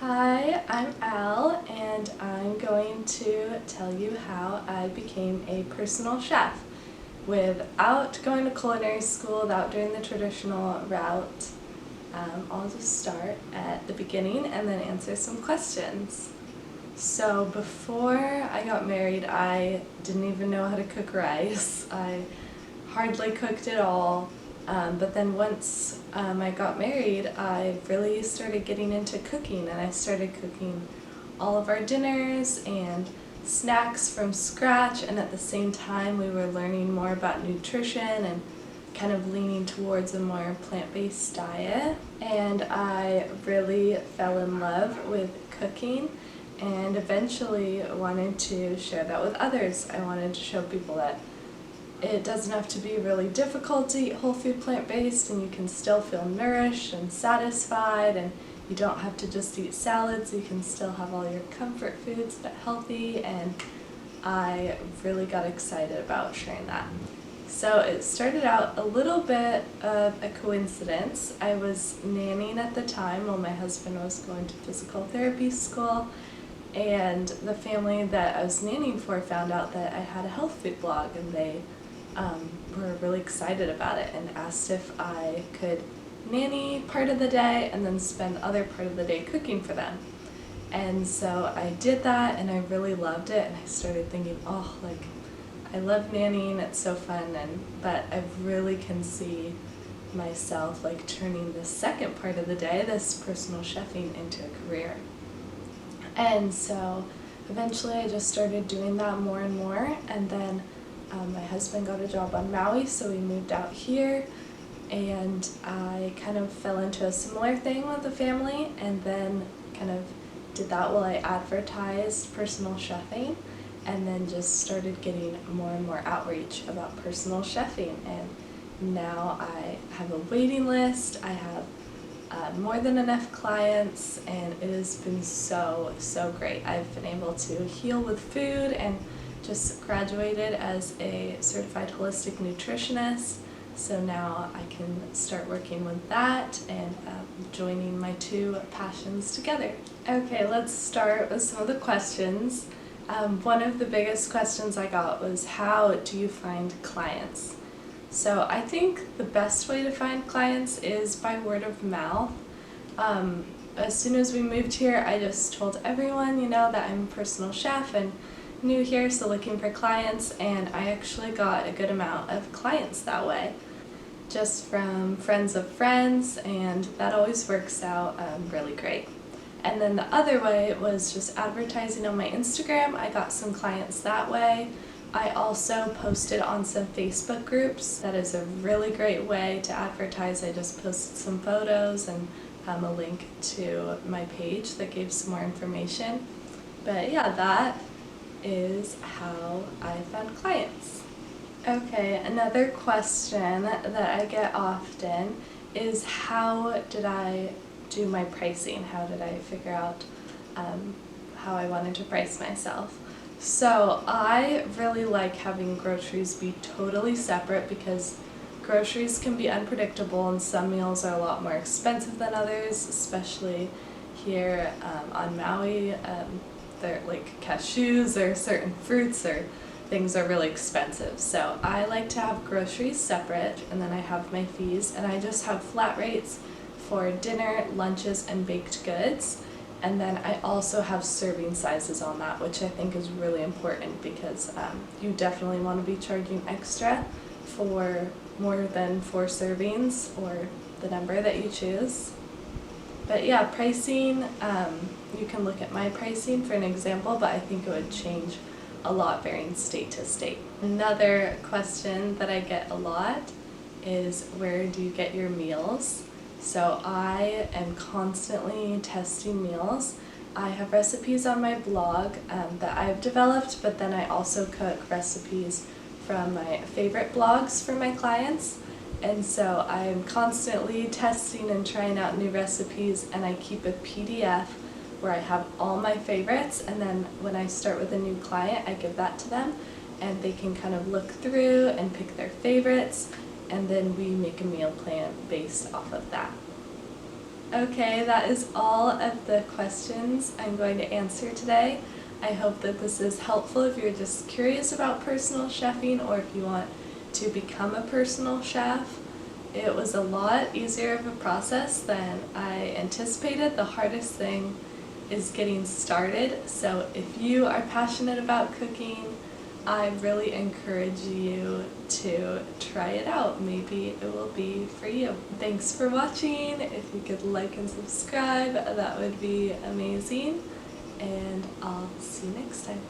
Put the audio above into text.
Hi, I'm Al, and I'm going to tell you how I became a personal chef without going to culinary school, without doing the traditional route. I'll just start at the beginning and then answer some questions. So before I got married, I didn't even know how to cook rice. I hardly cooked at all. But then once I got married, I really started getting into cooking, and I started cooking all of our dinners and snacks from scratch, and at the same time we were learning more about nutrition and kind of leaning towards a more plant-based diet. And I really fell in love with cooking and eventually wanted to share that with others. I wanted to show people that it doesn't have to be really difficult to eat whole food plant-based, and you can still feel nourished and satisfied, and you don't have to just eat salads. You can still have all your comfort foods but healthy, and I really got excited about sharing that. So it started out a little bit of a coincidence. I was nannying at the time while my husband was going to physical therapy school, and the family that I was nannying for found out that I had a health food blog, and they were really excited about it and asked if I could nanny part of the day and then spend the other part of the day cooking for them. And so I did that, and I really loved it, and I started thinking, oh, like, I love nannying, it's so fun, but I really can see myself like turning the second part of the day, this personal chefing, into a career. And so eventually I just started doing that more and more, and then my husband got a job on Maui, so we moved out here, and I kind of fell into a similar thing with the family, and then kind of did that while I advertised personal chefing, and then just started getting more and more outreach about personal chefing, and now I have a waiting list. I have more than enough clients, and it has been so great. I've been able to heal with food and just graduated as a certified holistic nutritionist, so now I can start working with that and joining my two passions together. Okay, let's start with some of the questions. One of the biggest questions I got was, how do you find clients? So I think the best way to find clients is by word of mouth. As soon as we moved here, I just told everyone, that I'm a personal chef and new here, so looking for clients, and I actually got a good amount of clients that way, just from friends of friends, and that always works out really great. And then the other way was just advertising on my Instagram. I got some clients that way. I also posted on some Facebook groups. That is a really great way to advertise. I just posted some photos and a link to my page that gave some more information. But yeah, that is how I found clients. Okay, another question that I get often is, how did I do my pricing? How did I figure out how I wanted to price myself? So I really like having groceries be totally separate, because groceries can be unpredictable, and some meals are a lot more expensive than others, especially here on Maui. They're like cashews or certain fruits or things are really expensive. So I like to have groceries separate, and then I have my fees, and I just have flat rates for dinner, lunches, and baked goods. And then I also have serving sizes on that, which I think is really important, because you definitely want to be charging extra for more than 4 servings or the number that you choose. But yeah, pricing, you can look at my pricing for an example, but I think it would change a lot varying state to state. Another question that I get a lot is, where do you get your meals? So I am constantly testing meals. I have recipes on my blog that I've developed, but then I also cook recipes from my favorite blogs for my clients. And so I'm constantly testing and trying out new recipes, and I keep a PDF where I have all my favorites, and then when I start with a new client, I give that to them, and they can kind of look through and pick their favorites, and then we make a meal plan based off of that. Okay, that is all of the questions I'm going to answer today. I hope that this is helpful if you're just curious about personal chefing or if you want to become a personal chef. It was a lot easier of a process than I anticipated. The hardest thing is getting started, so if you are passionate about cooking, I really encourage you to try it out. Maybe it will be for you. Thanks for watching. If you could like and subscribe, that would be amazing. And I'll see you next time.